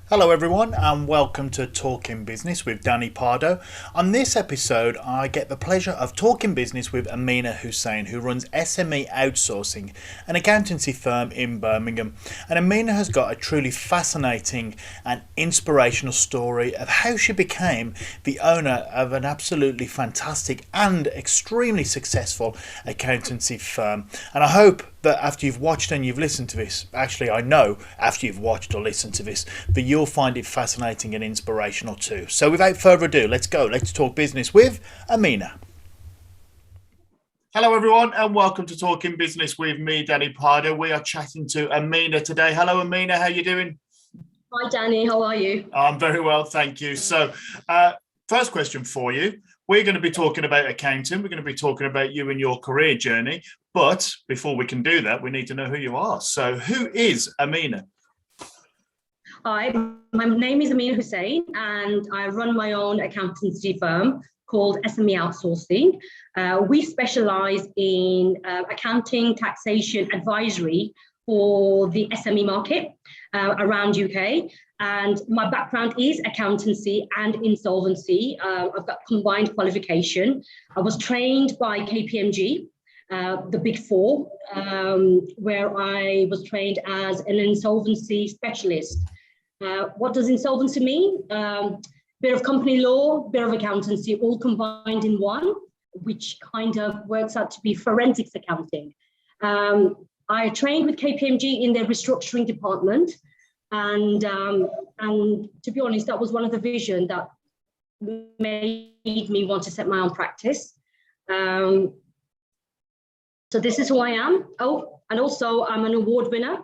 Hello, everyone, and welcome to Talking Business with Danny Pardo. On this episode, I get the pleasure of talking business with Amina Hussain, who runs SME Outsourcing, an accountancy firm in Birmingham. And Amina has got a truly fascinating and inspirational story of how she became the owner of an absolutely fantastic and extremely successful accountancy firm. And I hope that after you've watched and you've listened to this, actually I know after you've watched or listened to this, that you'll find it fascinating and inspirational too. So without further ado, let's go. Let's talk business with Amina. Hello everyone and welcome to Talking Business with me, Danny Pardo. We are chatting to Amina today. Hello Amina, how are you doing? Hi Danny, how are you? I'm very well, thank you. So first question for you. We're going to be talking about accounting. We're going to be talking about you and your career journey. But before we can do that, we need to know who you are. So who is Amina? Hi, my name is Amina Hussain and I run my own accountancy firm called SME Outsourcing. We specialize in accounting, taxation, advisory for the SME market around UK. And my background is accountancy and insolvency. I've got combined qualification. I was trained by KPMG, the Big Four, where I was trained as an insolvency specialist. What does insolvency mean? Bit of company law, bit of accountancy, all combined in one, which kind of works out to be forensics accounting. I trained with KPMG in their restructuring department. And to be honest, that was one of the vision that made me want to set my own practice. So this is who I am. Oh, and also I'm an award winner.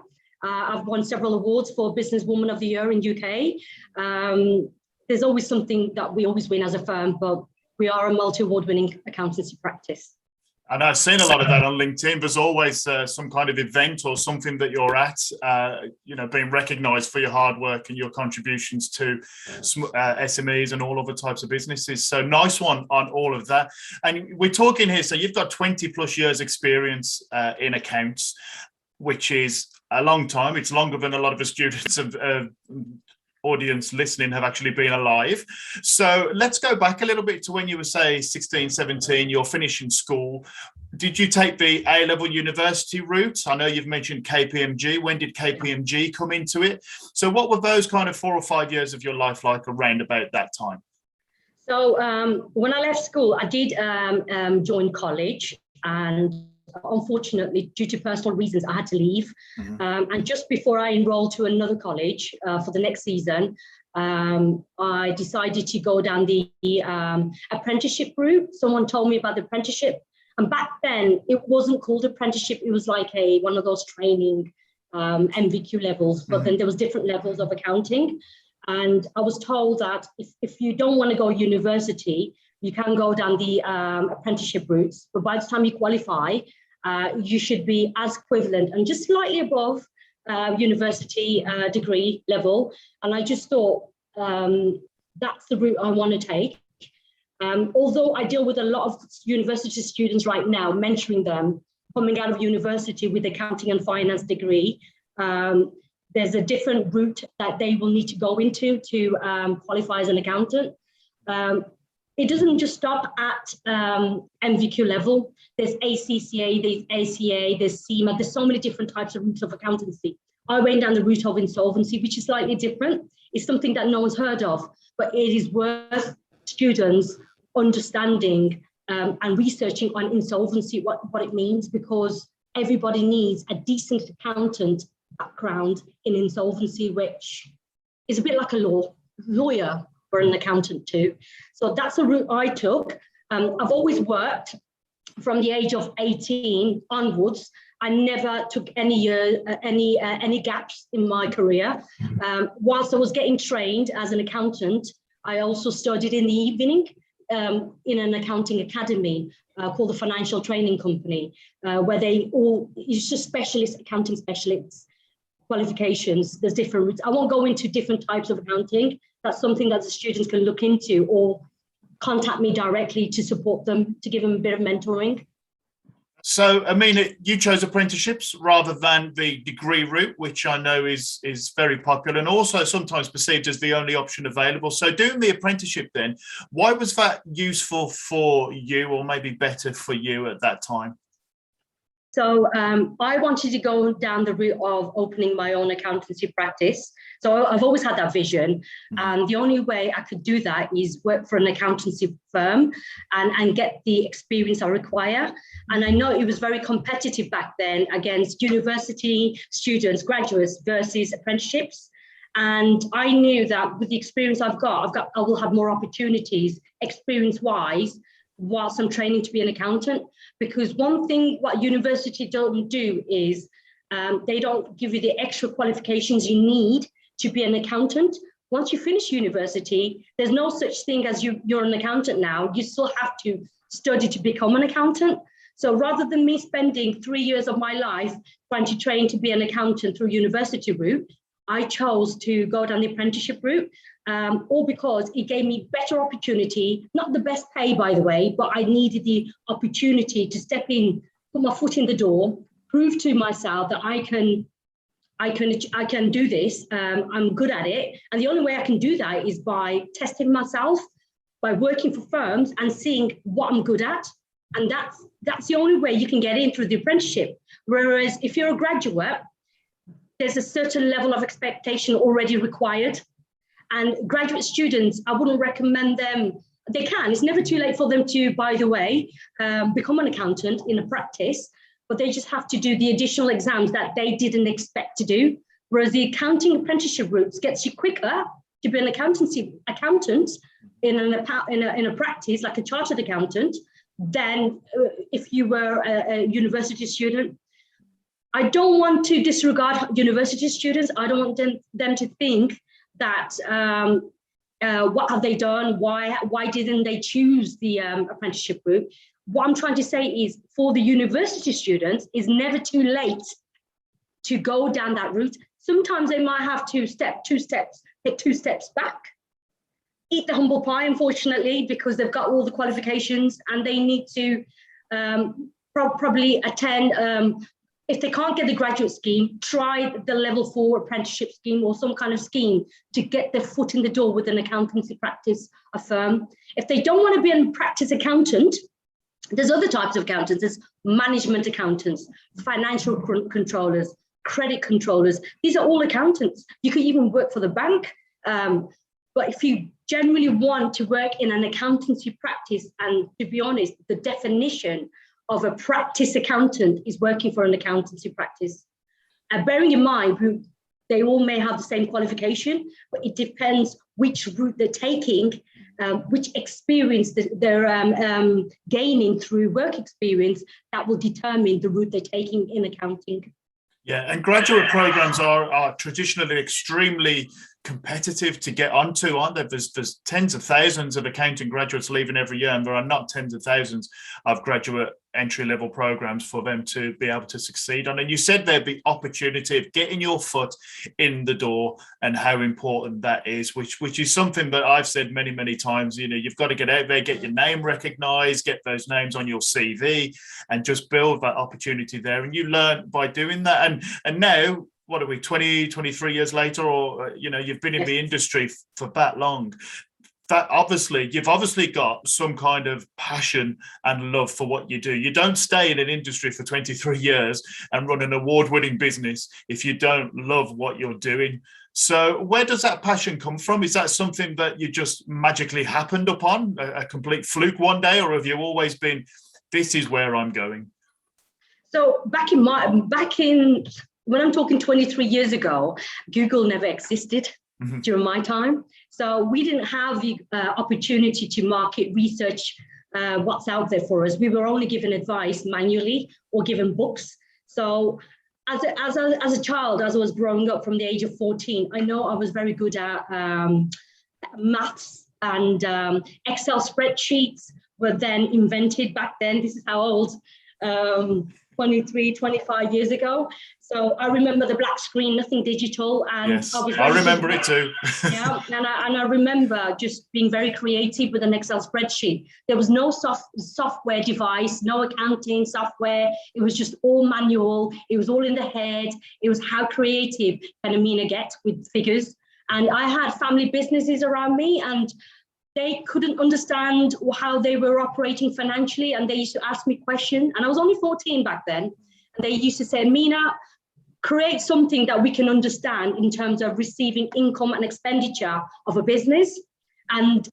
I've won several awards for Businesswoman of the Year in UK. There's always something that we always win as a firm, but we are a multi-award winning accountancy practice. And I've seen a lot of that on LinkedIn. There's always some kind of event or something that you're at, being recognised for your hard work and your contributions to SMEs and all other types of businesses. So nice one on all of that. And we're talking here, so you've got 20 plus years experience in accounts, which is a long time. It's longer than a lot of the students of audience listening have actually been alive. So let's go back a little bit to when you were, say, 16, 17, you're finishing school. Did you take the A-level university route? I know you've mentioned KPMG. When did KPMG come into it? So what were those kind of 4 or 5 years of your life like around about that time? So when I left school, I did join college, and unfortunately, due to personal reasons, I had to leave. Mm-hmm. And just before I enrolled to another college for the next season, I decided to go down the apprenticeship route. Someone told me about the apprenticeship. And back then, it wasn't called apprenticeship. It was like one of those training MVQ levels. But mm-hmm. Then there was different levels of accounting. And I was told that if you don't want to go university, you can go down the apprenticeship routes, but by the time you qualify, you should be as equivalent and just slightly above university degree level. And I just thought that's the route I want to take. Although I deal with a lot of university students right now, mentoring them coming out of university with accounting and finance degree, there's a different route that they will need to go into to qualify as an accountant. It doesn't just stop at MVQ level. There's ACCA, there's ACA, there's CIMA. There's so many different types of routes of accountancy. I went down the route of insolvency, which is slightly different. It's something that no one's heard of, but it is worth students understanding and researching on insolvency, what it means, because everybody needs a decent accountant background in insolvency, which is a bit like a lawyer or an accountant too. So that's the route I took. I've always worked from the age of 18 onwards. I never took any gaps in my career. Whilst I was getting trained as an accountant, I also studied in the evening in an accounting academy called the Financial Training Company, where it's just accounting specialists, qualifications. There's different routes. I won't go into different types of accounting. That's something that the students can look into or contact me directly to support them, to give them a bit of mentoring. So, Amina, you chose apprenticeships rather than the degree route, which I know is very popular and also sometimes perceived as the only option available. So doing the apprenticeship then, why was that useful for you, or maybe better for you at that time? So I wanted to go down the route of opening my own accountancy practice. So I've always had that vision. And the only way I could do that is work for an accountancy firm and get the experience I require. And I know it was very competitive back then against university students, graduates versus apprenticeships. And I knew that with the experience I will have more opportunities experience-wise whilst I'm training to be an accountant. Because one thing what university don't do is they don't give you the extra qualifications you need to be an accountant. Once you finish university, there's no such thing as you're an accountant now. You still have to study to become an accountant. So rather than me spending 3 years of my life trying to train to be an accountant through university route, I chose to go down the apprenticeship route, all because it gave me better opportunity, not the best pay, by the way, but I needed the opportunity to step in, put my foot in the door, prove to myself that I can do this. I'm good at it. And the only way I can do that is by testing myself, by working for firms and seeing what I'm good at. And that's the only way you can get in through the apprenticeship. Whereas if you're a graduate, there's a certain level of expectation already required. And graduate students, I wouldn't recommend them. They can, it's never too late for them to, by the way, become an accountant in a practice, but they just have to do the additional exams that they didn't expect to do. Whereas the accounting apprenticeship routes gets you quicker to be an accountant in a practice, like a chartered accountant, than if you were a university student. I don't want to disregard university students. I don't want them to think that what have they done? Why didn't they choose the apprenticeship route? What I'm trying to say is, for the university students, it's never too late to go down that route. Sometimes they might have to take 2 steps back, eat the humble pie, unfortunately, because they've got all the qualifications and they need to probably attend. If they can't get the graduate scheme, try the level 4 apprenticeship scheme or some kind of scheme to get their foot in the door with an accountancy practice, a firm. If they don't want to be a practice accountant, there's other types of accountants. There's management accountants, financial controllers, credit controllers. These are all accountants. You could even work for the bank. But if you generally want to work in an accountancy practice, and to be honest, the definition of a practice accountant is working for an accountancy practice. Bearing in mind, they all may have the same qualification, but it depends which route they're taking, which experience they're gaining through work experience, that will determine the route they're taking in accounting. Yeah, and graduate programs are traditionally extremely competitive to get onto, aren't there? There's tens of thousands of accounting graduates leaving every year, and there are not tens of thousands of graduate entry-level programs for them to be able to succeed on. And you said there'd be opportunity of getting your foot in the door and how important that is, which is something that I've said many, many times. You know, you've got to get out there, get your name recognized, get those names on your CV, and just build that opportunity there. And you learn by doing that. And now, what are we, 20, 23 years later, or, you know, you've been in the industry for that long. You've obviously got some kind of passion and love for what you do. You don't stay in an industry for 23 years and run an award-winning business if you don't love what you're doing. So where does that passion come from? Is that something that you just magically happened upon, a complete fluke one day, or have you always been, this is where I'm going? So when I'm talking 23 years ago, Google never existed during my time. So we didn't have the opportunity to market research what's out there for us. We were only given advice manually or given books. So as a child, as I was growing up from the age of 14, I know I was very good at maths, and Excel spreadsheets were then invented back then. This is how old 23, 25 years ago. So I remember the black screen, nothing digital. And yes, I remember it too. Yeah, and I remember just being very creative with an Excel spreadsheet. There was no software device, no accounting software. It was just all manual. It was all in the head. It was how creative can Amina get with figures. And I had family businesses around me, and they couldn't understand how they were operating financially. And they used to ask me questions. And I was only 14 back then. And they used to say, Amina, create something that we can understand in terms of receiving income and expenditure of a business. And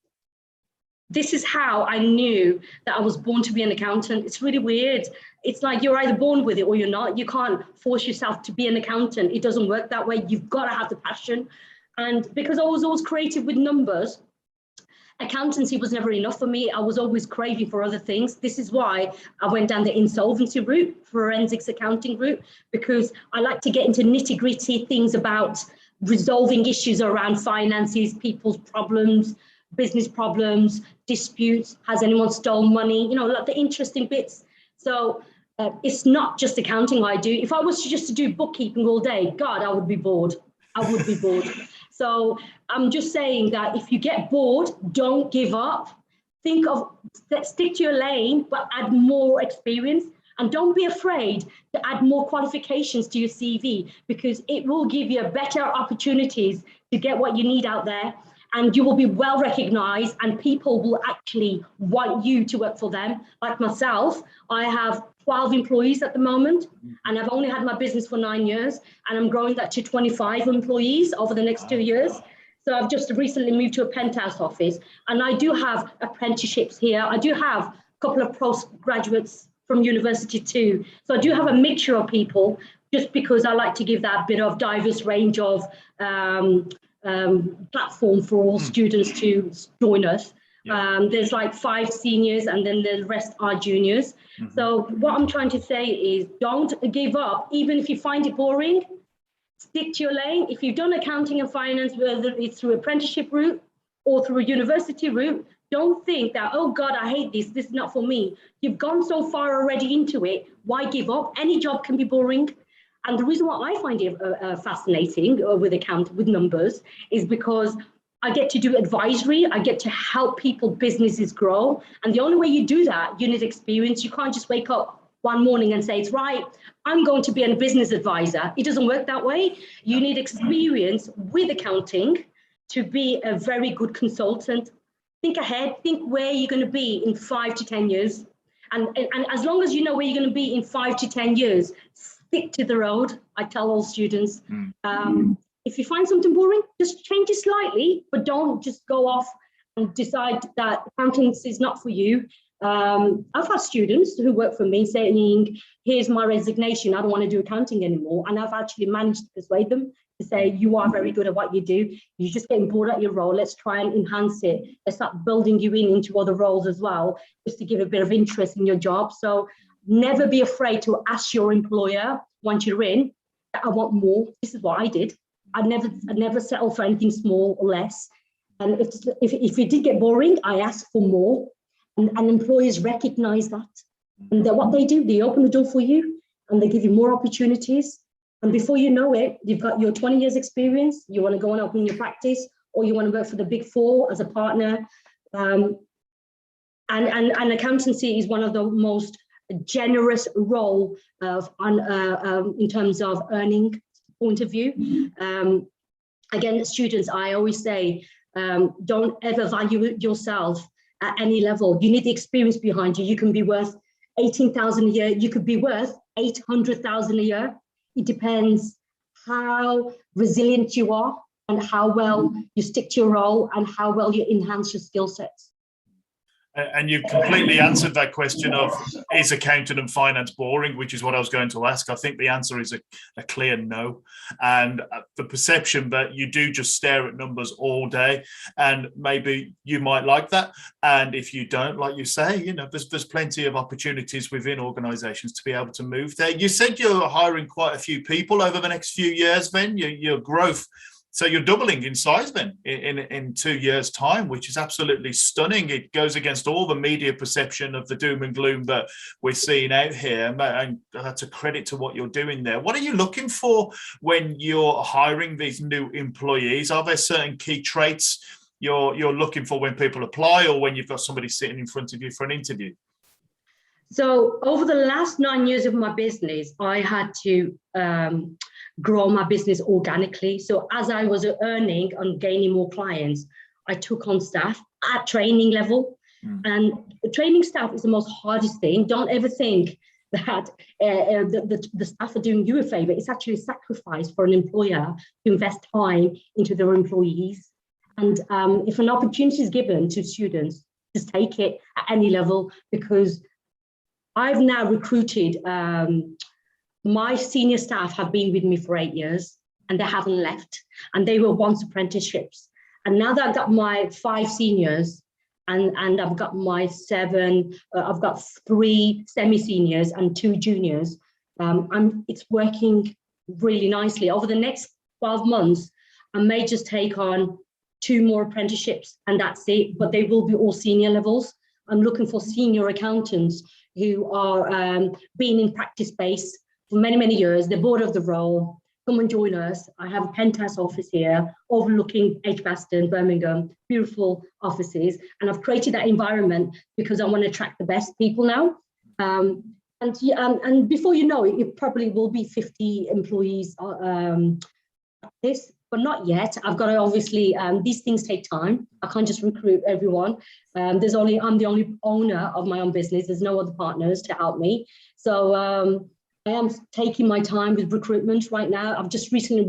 this is how I knew that I was born to be an accountant. It's really weird. It's like you're either born with it or you're not. You can't force yourself to be an accountant. It doesn't work that way. You've got to have the passion. And because I was always creative with numbers, accountancy was never enough for me. I was always craving for other things. This is why I went down the insolvency route, forensics accounting route, because I like to get into nitty-gritty things about resolving issues around finances, people's problems, business problems, disputes. Has anyone stolen money? You know, like the interesting bits. So it's not just accounting I do. If I was just to do bookkeeping all day, God, I would be bored. I would be bored. So I'm just saying that if you get bored, don't give up. Stick to your lane, but add more experience. And don't be afraid to add more qualifications to your CV, because it will give you better opportunities to get what you need out there. And you will be well recognized, and people will actually want you to work for them. Like myself, I have 12 employees at the moment, and I've only had my business for 9 years, and I'm growing that to 25 employees over the next 2 years. So I've just recently moved to a penthouse office, and I do have apprenticeships here. I do have a couple of postgraduates from university too. So I do have a mixture of people, just because I like to give that bit of diverse range of platform for all students to join us. There's like 5 seniors, and then the rest are juniors. So what I'm trying to say is, don't give up. Even if you find it boring, stick to your lane. If you've done accounting and finance, whether it's through apprenticeship route or through a university route, don't think that, oh God, I hate this is not for me. You've gone so far already into it. Why give up? Any job can be boring. And the reason why I find it fascinating with numbers is because I get to do advisory. I get to help people, businesses grow. And the only way you do that, you need experience. You can't just wake up one morning and say, it's right, I'm going to be a business advisor. It doesn't work that way. You need experience with accounting to be a very good consultant. Think ahead, think where you're going to be in 5 to 10 years. And as long as you know where you're going to be in 5 to 10 years, stick to the road. I tell all students, if you find something boring, just change it slightly, but don't just go off and decide that accountancy is not for you. I've had students who work for me saying, here's my resignation, I don't want to do accounting anymore. And I've actually managed to persuade them to say, you are very good at what you do. You're just getting bored at your role. Let's try and enhance it. Let's start building you into other roles as well, just to give a bit of interest in your job. So never be afraid to ask your employer once you're in, I want more. This is what I did. I never settle for anything small or less. And if it did get boring, I asked for more. And employers recognize that. And what they do, they open the door for you and they give you more opportunities. And before you know it, you've got your 20 years experience, you want to go and open your practice, or you want to work for the Big Four as a partner. And accountancy is one of the most generous role in terms of earning point of view. Again, students, I always say, don't ever value yourself at any level. You need the experience behind you. You can be worth 18,000 a year. You could be worth 800,000 a year. It depends how resilient you are and how well you stick to your role and how well you enhance your skill sets. And you've completely answered that question of, is accounting and finance boring, which is what I was going to ask. I think the answer is a clear no. And the perception that you do just stare at numbers all day, and maybe you might like that. And if you don't, like you say, you know, there's plenty of opportunities within organisations to be able to move there. You said you're hiring quite a few people over the next few years, then your growth So you're doubling in size then in 2 years' time, which is absolutely stunning. It goes against all the media perception of the doom and gloom that we're seeing out here. And that's a credit to what you're doing there. What are you looking for when you're hiring these new employees? Are there certain key traits you're looking for when people apply, or when you've got somebody sitting in front of you for an interview? So over the last 9 years of my business, I had to grow my business organically. So as I was earning and gaining more clients, I took on staff at training level. And training staff is the most hardest thing. Don't ever think that the staff are doing you a favor. It's actually a sacrifice for an employer to invest time into their employees. And if an opportunity is given to students, just take it at any level, because I've now recruited, my senior staff have been with me for 8 years and they haven't left, and they were once apprenticeships. And now that I've got my 5 seniors and I've got my 7, I've got 3 semi-seniors and 2 juniors, it's working really nicely. Over the next 12 months, I may just take on 2 more apprenticeships and that's it, but they will be all senior levels. I'm looking for senior accountants who are been in practice space for many, many years. They're bored of the role. Come and join us. I have a penthouse office here overlooking Edgbaston, Birmingham, beautiful offices. And I've created that environment because I want to attract the best people now. And before you know it, it probably will be 50 employees this, but not yet. I've got to obviously, these things take time. I can't just recruit everyone. I'm the only owner of my own business. There's no other partners to help me. So I am taking my time with recruitment right now. I've just recently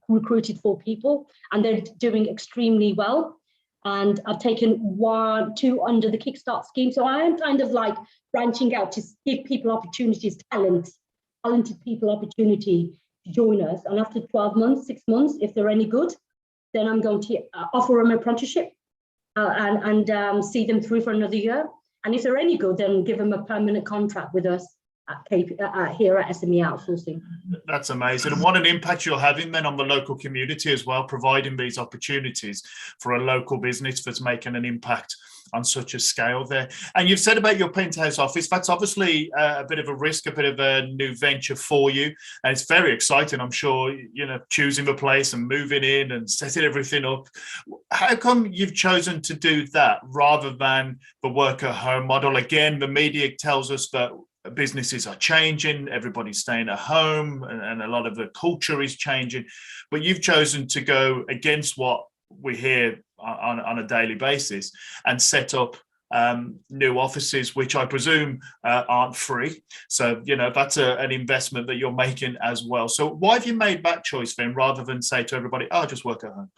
recruited 4 people and they're doing extremely well. And I've taken 2 under the Kickstart scheme. So I am kind of like branching out to give people opportunities, talented people opportunity to join us. And after 12 months, 6 months, if they're any good, then I'm going to offer them an apprenticeship and see them through for another year. And if they're any good, then give them a permanent contract with us here at SME Outsourcing. That's amazing. And what an impact you're having then on the local community as well, providing these opportunities for a local business that's making an impact on such a scale there. And you've said about your penthouse office, that's obviously a bit of a risk, a bit of a new venture for you. And it's very exciting, I'm sure, choosing the place and moving in and setting everything up. How come you've chosen to do that rather than the work at home model? Again, the media tells us that businesses are changing, everybody's staying at home, and a lot of the culture is changing. But you've chosen to go against what we hear on a daily basis and set up new offices, which I presume aren't free. So, that's an investment that you're making as well. So why have you made that choice then, rather than say to everybody, just work at home?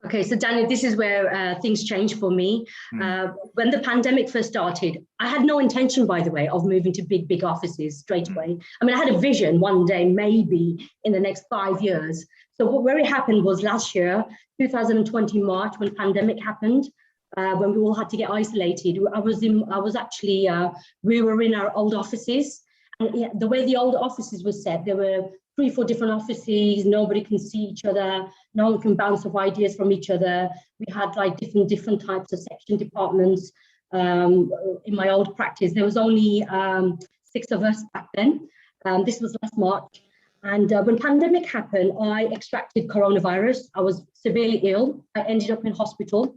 Okay, so Daniel, this is where things changed for me. When the pandemic first started, I had no intention, by the way, of moving to big offices straight away. I mean, I had a vision one day, maybe in the next 5 years. So what really happened was last year, 2020 March, when the pandemic happened, when we all had to get isolated, we were in our old offices. And the way the old offices were set, there were 3, 4 different offices. Nobody can see each other. No one can bounce off ideas from each other. We had like different types of section departments. In my old practice, there was only 6 of us back then. This was last March. And when pandemic happened, I extracted coronavirus. I was severely ill. I ended up in hospital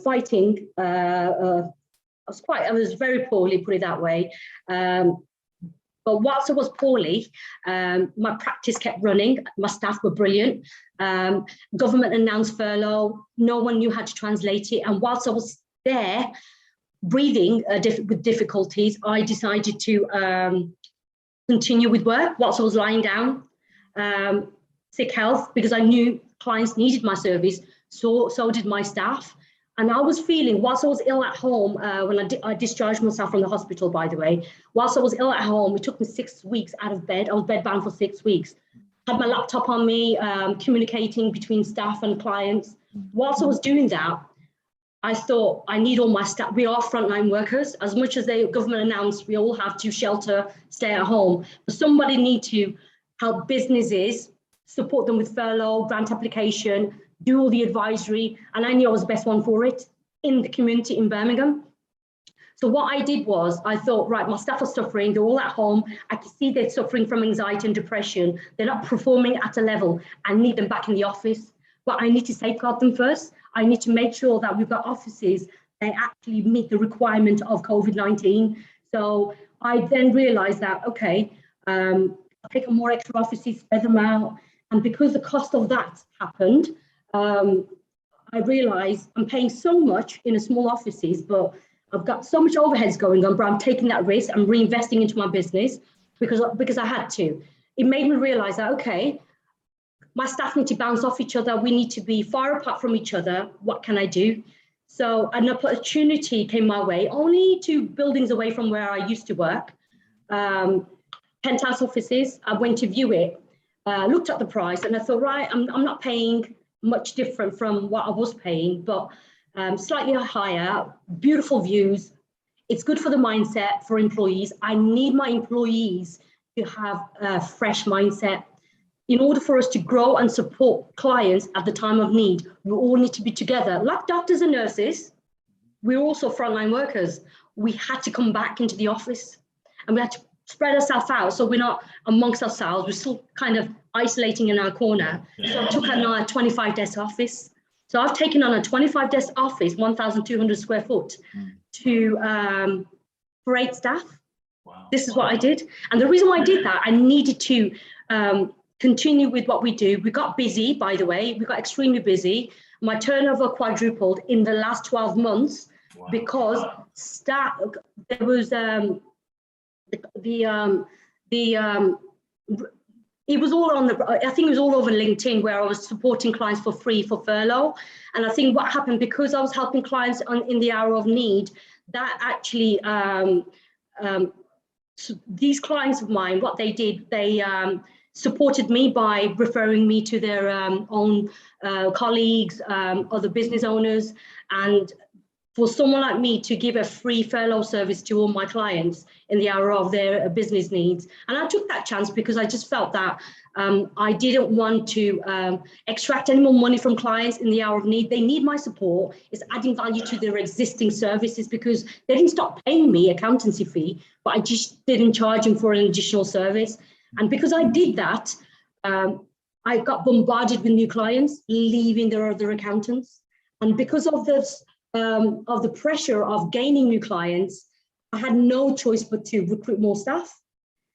fighting. I was very poorly, put it that way. But whilst I was poorly, my practice kept running. My staff were brilliant. Government announced furlough. No one knew how to translate it. And whilst I was there, breathing with difficulties, I decided to continue with work whilst I was lying down, sick health, because I knew clients needed my service. So did my staff. And I was feeling, whilst I was ill at home, when I discharged myself from the hospital, by the way, whilst I was ill at home, it took me 6 weeks out of bed. I was bedbound for 6 weeks. Had my laptop on me, communicating between staff and clients. Whilst I was doing that, I thought, I need all my staff. We are frontline workers. As much as the government announced we all have to shelter, stay at home, but somebody need to help businesses support them with furlough, grant application, do all the advisory. And I knew I was the best one for it in the community in Birmingham. So what I did was I thought, right, my staff are suffering, they're all at home. I can see they're suffering from anxiety and depression. They're not performing at a level. I need them back in the office, but I need to safeguard them first. I need to make sure that we've got offices that actually meet the requirement of COVID-19. So I then realized that, okay, I'll take on more extra offices, spread them out. And because the cost of that happened, I realized I'm paying so much in a small offices, but I've got so much overheads going on, but I'm taking that risk. I'm reinvesting into my business because I had to. It made me realize that, okay, my staff need to bounce off each other. We need to be far apart from each other. What can I do? So an opportunity came my way, only 2 buildings away from where I used to work. Penthouse offices. I went to view it, looked at the price, and I thought, right, I'm not paying much different from what I was paying, but slightly higher, beautiful views. It's good for the mindset for employees. I need my employees to have a fresh mindset. In order for us to grow and support clients at the time of need, we all need to be together. Like doctors and nurses, we're also frontline workers. We had to come back into the office and we had to spread ourselves out so we're not amongst ourselves. We're still kind of isolating in our corner. So I took on a 25-desk office. So I've taken on a 25-desk office, 1,200 square foot, for 8 staff. Wow. This is what I did. And the reason why I did that, I needed to continue with what we do. We got busy, by the way. We got extremely busy. My turnover quadrupled in the last 12 months because there was it was all on I think it was all over LinkedIn where I was supporting clients for free for furlough. And I think what happened, because I was helping clients in the hour of need, that actually, these clients of mine, what they did, they supported me by referring me to their own colleagues, other business owners. And for someone like me to give a free furlough service to all my clients in the hour of their business needs. And I took that chance because I just felt that I didn't want to extract any more money from clients in the hour of need. They need my support. It's adding value to their existing services because they didn't stop paying me accountancy fee, but I just didn't charge them for an additional service. And because I did that, I got bombarded with new clients leaving their other accountants. And because of this, of the pressure of gaining new clients, I had no choice but to recruit more staff.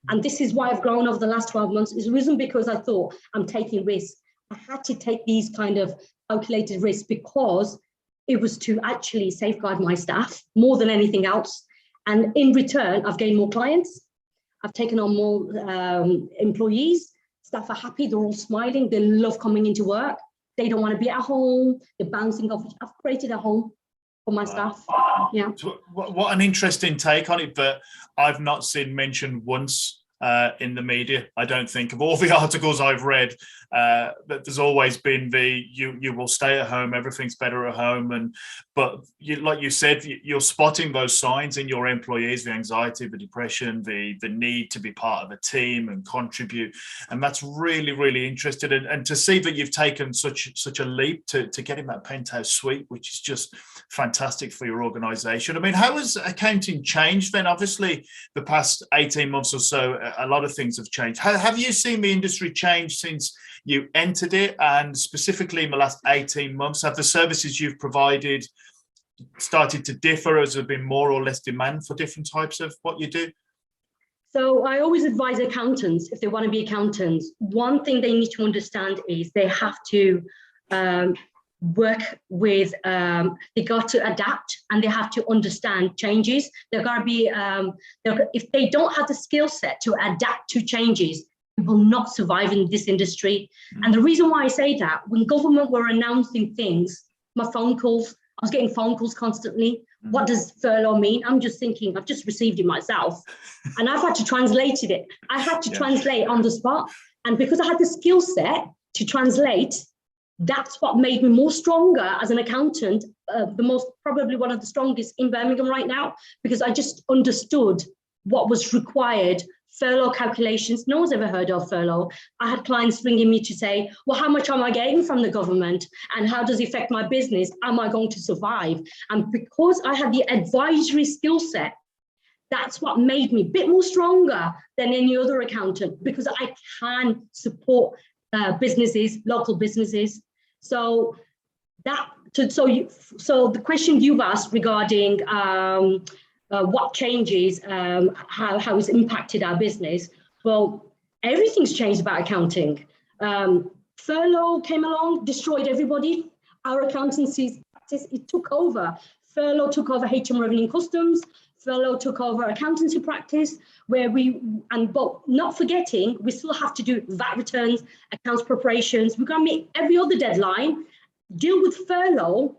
And this is why I've grown over the last 12 months. It's risen because I thought I'm taking risks. I had to take these kind of calculated risks because it was to actually safeguard my staff more than anything else. And in return, I've gained more clients. I've taken on more employees. Staff are happy. They're all smiling. They love coming into work. They don't want to be at home. They're bouncing off. I've created a home for my staff. Yeah. So what an interesting take on it, but I've not seen mentioned once in the media, I don't think, of all the articles I've read, that there's always been the you will stay at home, everything's better at home, but like you said, you're spotting those signs in your employees, the anxiety, the depression, the need to be part of a team and contribute, and that's really, really interesting. And to see that you've taken such a leap to get in that penthouse suite, which is just fantastic for your organization. I mean, how has accounting changed then? Obviously the past 18 months or so, a lot of things have changed. Have you seen the industry change since you entered it, and specifically in the last 18 months? Have the services you've provided started to differ? Has there been more or less demand for different types of what you do? So I always advise accountants, if they want to be accountants, one thing they need to understand is they have to work with, they got to adapt and they have to understand changes. They're going to be, if they don't have the skill set to adapt to changes, they will not survive in this industry. And the reason why I say that, when government were announcing things, my phone calls, I was getting phone calls constantly. What does furlough mean? I'm just thinking, I've just received it myself. And I've had to translate it. I had to translate on the spot. And because I had the skill set to translate, that's what made me more stronger as an accountant, probably one of the strongest in Birmingham right now, because I just understood what was required furlough calculations. No one's ever heard of furlough. I had clients ringing me to say, well, how much am I getting from the government? And how does it affect my business? Am I going to survive? And because I had the advisory skill set, that's what made me a bit more stronger than any other accountant, because I can support businesses, local businesses. So the question you've asked regarding what changes, how it's impacted our business. Well, everything's changed about accounting. Furlough came along, destroyed everybody. Our accountancy practice, it took over. Furlough took over HM Revenue and Customs. Furlough took over accountancy practice, but not forgetting, we still have to do VAT returns, accounts preparations. We're going to meet every other deadline, deal with furlough.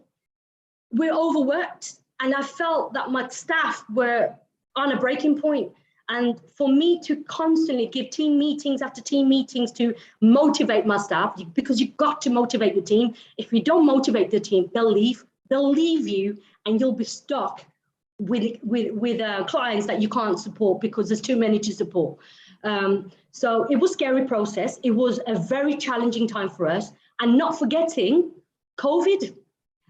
We're overworked. And I felt that my staff were on a breaking point. And for me to constantly give team meetings after team meetings to motivate my staff, because you've got to motivate the team. If you don't motivate the team, they'll leave. They'll leave you and you'll be stuck with clients that you can't support because there's too many to support. So it was a scary process. It was a very challenging time for us. And not forgetting COVID,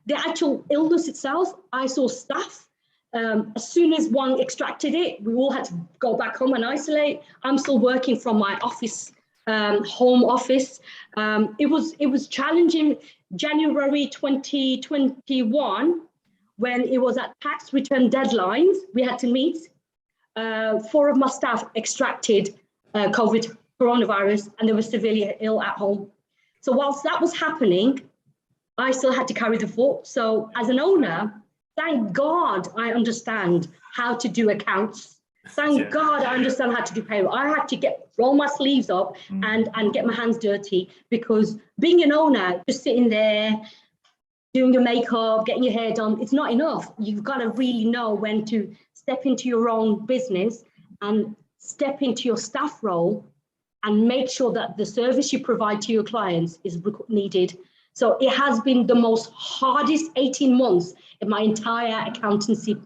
the actual illness itself. I saw staff, as soon as one extracted it, we all had to go back home and isolate. I'm still working from my office, home office. It was challenging. January 2021, when it was at tax return deadlines, we had to meet. 4 of my staff extracted coronavirus, and they were severely ill at home. So whilst that was happening, I still had to carry the fort. So as an owner, thank God I understand how to do accounts. Thank God I understand how to do payroll. I had to roll my sleeves up and get my hands dirty, because being an owner, just sitting there, doing your makeup, getting your hair done, it's not enough. You've got to really know when to step into your own business and step into your staff role and make sure that the service you provide to your clients is needed. So it has been the most hardest 18 months in my entire accountancy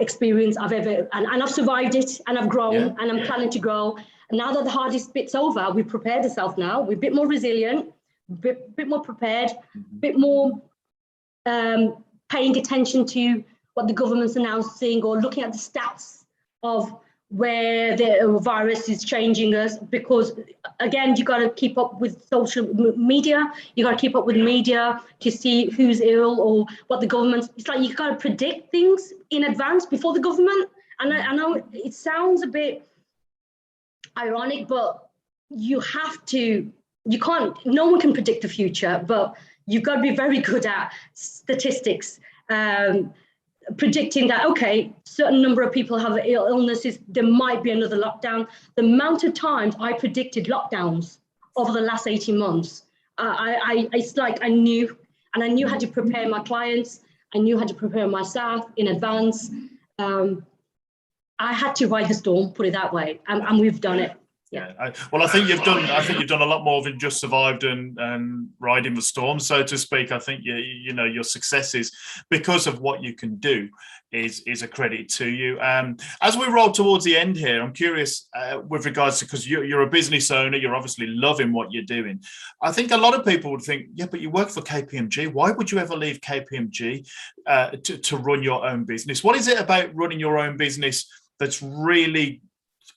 experience I've ever, and I've survived it, and I've grown, and I'm planning to grow. And now that the hardest bit's over, we've prepared ourselves now. We're a bit more resilient, bit more prepared, bit more paying attention to what the government's announcing, or looking at the stats of where the virus is changing us, because again, you got to keep up with social media. You got to keep up with media to see who's ill or what the government. It's like you got to predict things in advance before the government. And I know it sounds a bit ironic, but you have to. You can't. No one can predict the future, but you've got to be very good at statistics. Predicting that, okay, certain number of people have illnesses, there might be another lockdown. The amount of times I predicted lockdowns over the last 18 months, it's like I knew how to prepare my clients. I knew how to prepare my staff in advance. I had to ride the storm, put it that way, and we've done it. Yeah. Well, I think you've done a lot more than just survived and riding the storm, so to speak. I think you know your successes, because of what you can do, is a credit to you. As we roll towards the end here, I'm curious with regards to, because you're a business owner, you're obviously loving what you're doing. I think a lot of people would think, yeah, but you work for KPMG. Why would you ever leave KPMG to run your own business? What is it about running your own business that's really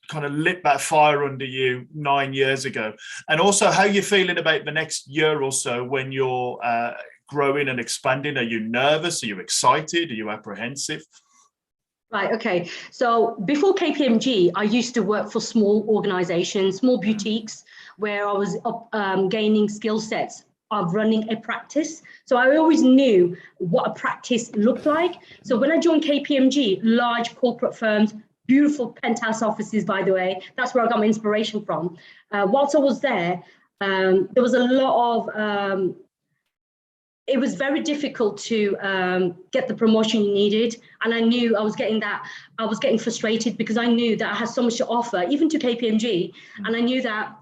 kind of lit that fire under you 9 years ago? And also, how you're feeling about the next year or so when you're growing and expanding? Are you nervous? Are you excited? Are you apprehensive? Right, okay. So before KPMG, I used to work for small organizations, small boutiques, where I was gaining skill sets of running a practice. So I always knew what a practice looked like. So when I joined KPMG, large corporate firms, beautiful penthouse offices, by the way. That's where I got my inspiration from. Whilst I was there, there was a lot of, it was very difficult to get the promotion you needed. And I knew I was getting frustrated, because I knew that I had so much to offer, even to KPMG. And I knew that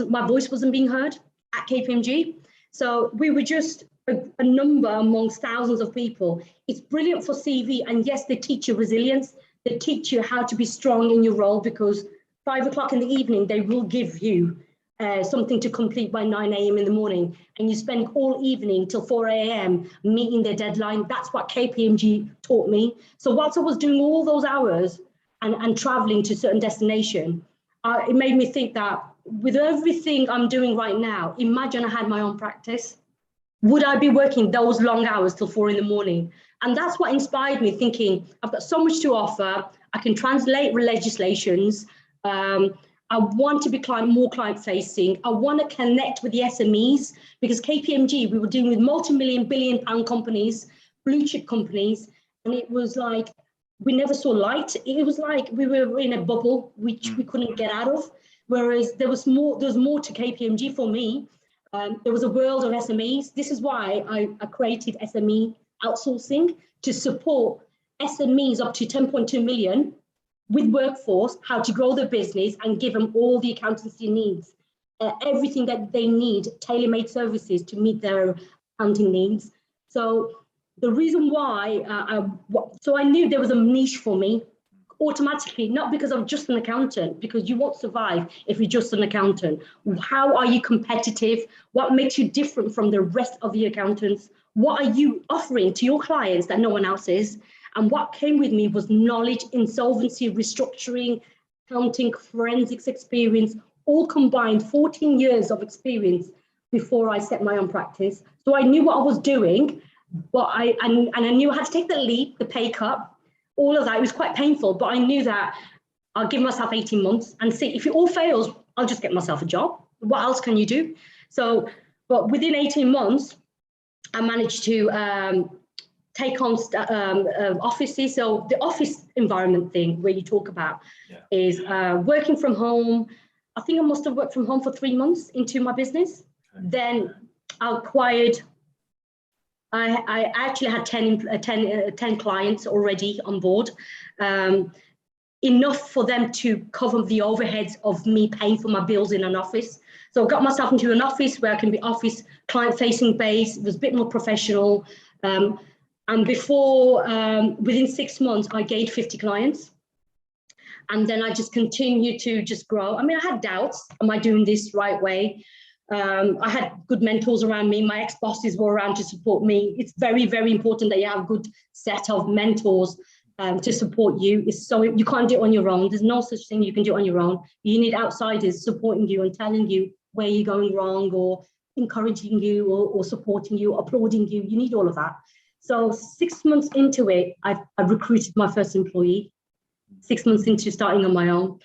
my voice wasn't being heard at KPMG. So we were just a number amongst thousands of people. It's brilliant for CV, and yes, they teach you resilience. They teach you how to be strong in your role, because 5 o'clock in the evening, they will give you something to complete by 9 a.m. in the morning, and you spend all evening till 4 a.m. meeting their deadline. That's what KPMG taught me. So whilst I was doing all those hours and traveling to certain destination, it made me think that with everything I'm doing right now, imagine I had my own practice. Would I be working those long hours till 4 in the morning? And that's what inspired me, thinking I've got so much to offer. I can translate legislations. I want to be more client facing. I want to connect with the SMEs, because KPMG, we were dealing with multi-million, billion-pound companies, blue chip companies. And it was like, we never saw light. It was like we were in a bubble, which we couldn't get out of. Whereas there was more to KPMG for me. There was a world of SMEs. This is why I created SME Outsourcing, to support SMEs up to 10.2 million with workforce, how to grow their business and give them all the accountancy needs, everything that they need, tailor-made services to meet their accounting needs. So the reason why, I knew there was a niche for me automatically, not because I'm just an accountant, because you won't survive if you're just an accountant. How are you competitive? What makes you different from the rest of the accountants? What are you offering to your clients that no one else is? And what came with me was knowledge, insolvency, restructuring, accounting, forensics experience, all combined, 14 years of experience before I set my own practice. So I knew what I was doing, but I knew I had to take the leap, the pay cut, all of that. It was quite painful, but I knew that I'll give myself 18 months and see if it all fails, I'll just get myself a job. What else can you do? So, but within 18 months, I managed to take on offices. So the office environment thing where you talk about is working from home. I think I must have worked from home for 3 months into my business. Okay. Then I acquired, I actually had 10 clients already on board, enough for them to cover the overheads of me paying for my bills in an office. So I got myself into an office where I can be office client-facing base. It was a bit more professional. And before, within 6 months, I gained 50 clients. And then I just continued to just grow. I mean, I had doubts, am I doing this right way? I had good mentors around me. My ex-bosses were around to support me. It's very, very important that you have a good set of mentors to support you. You can't do it on your own. There's no such thing you can do it on your own. You need outsiders supporting you and telling you where you're going wrong, or encouraging you, or supporting you, applauding you. You need all of that. So 6 months into it, I recruited my first employee, 6 months into starting on my own,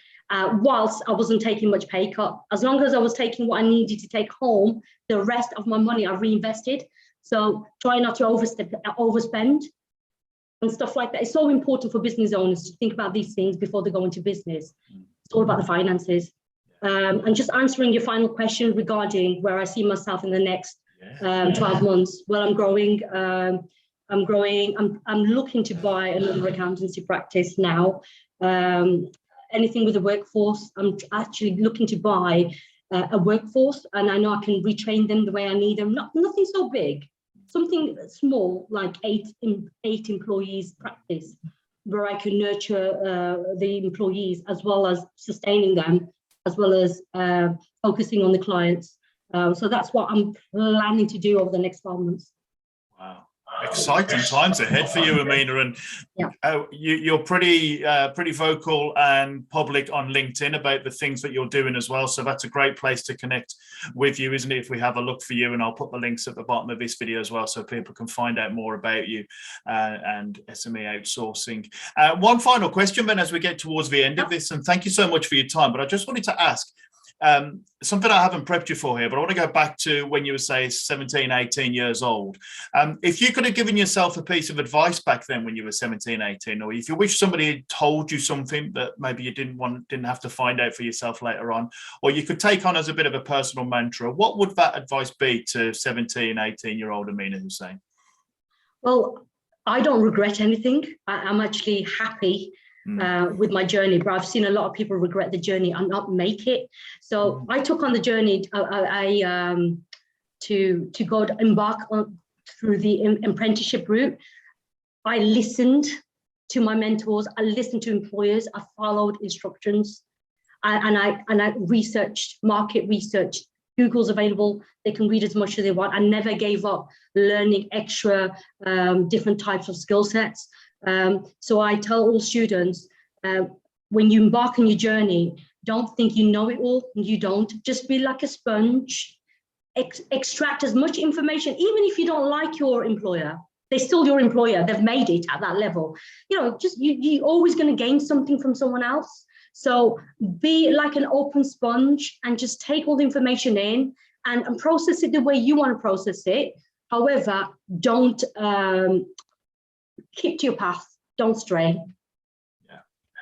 whilst I wasn't taking much pay cut. As long as I was taking what I needed to take home, the rest of my money I reinvested. So try not to overspend and stuff like that. It's so important for business owners to think about these things before they go into business. It's all about the finances. And just answering your final question regarding where I see myself in the next 12 months. Well, I'm growing. I'm looking to buy another accountancy practice now. Anything with a workforce. I'm actually looking to buy a workforce, and I know I can retrain them the way I need them. Nothing so big, something small, like eight employees practice, where I can nurture the employees as well as sustaining them, as well as focusing on the clients. So that's what I'm planning to do over the next 12 months. Wow. Exciting times ahead for you, Amina, and you're pretty vocal and public on LinkedIn about the things that you're doing as well. So that's a great place to connect with you, isn't it? If we have a look for you, and I'll put the links at the bottom of this video as well, so people can find out more about you and SME Outsourcing. One final question, Ben, as we get towards the end of this, and thank you so much for your time. But I just wanted to ask something I haven't prepped you for here, but I want to go back to when you were, say, 17, 18 years old. If you could have given yourself a piece of advice back then when you were 17, 18, or if you wish somebody had told you something that maybe you didn't have to find out for yourself later on, or you could take on as a bit of a personal mantra, what would that advice be to 17, 18-year-old Amina Hussain? Well, I don't regret anything. I'm actually happy with my journey, but I've seen a lot of people regret the journey and not make it. So I took on the journey to go embark on through the apprenticeship route. I listened to my mentors. I listened to employers. I followed instructions, and I researched, market research. Google's available. They can read as much as they want. I never gave up learning extra different types of skill sets. So I tell all students, when you embark on your journey, don't think you know it all. You don't. Just be like a sponge. Extract as much information, even if you don't like your employer. They're still your employer. They've made it at that level. You know, just you're always going to gain something from someone else. So be like an open sponge and just take all the information in and process it the way you want to process it. However, don't keep to your path. Don't stray.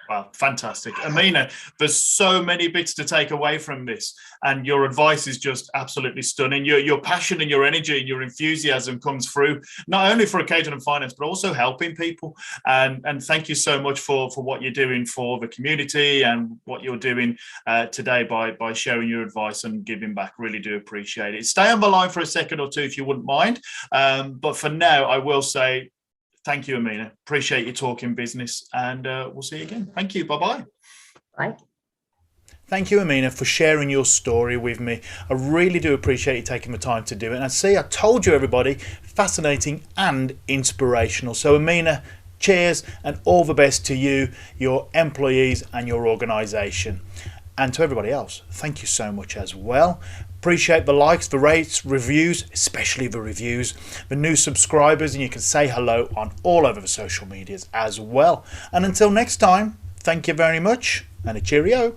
Wow, fantastic. Amina, there's so many bits to take away from this, and your advice is just absolutely stunning. Your passion and your energy and your enthusiasm comes through, not only for accounting and finance, but also helping people. And thank you so much for what you're doing for the community and what you're doing today by sharing your advice and giving back. Really do appreciate it. Stay on the line for a second or two if you wouldn't mind. But for now, I will say, thank you, Amina. Appreciate you talking business, and we'll see you again. Thank you. Bye-bye. Bye. Thank you, Amina, for sharing your story with me. I really do appreciate you taking the time to do it. And I told you, everybody, fascinating and inspirational. So, Amina, cheers and all the best to you, your employees and your organisation. And to everybody else, thank you so much as well. Appreciate the likes, the rates, reviews, especially the reviews, the new subscribers, and you can say hello on all over the social medias as well. And until next time, thank you very much and a cheerio.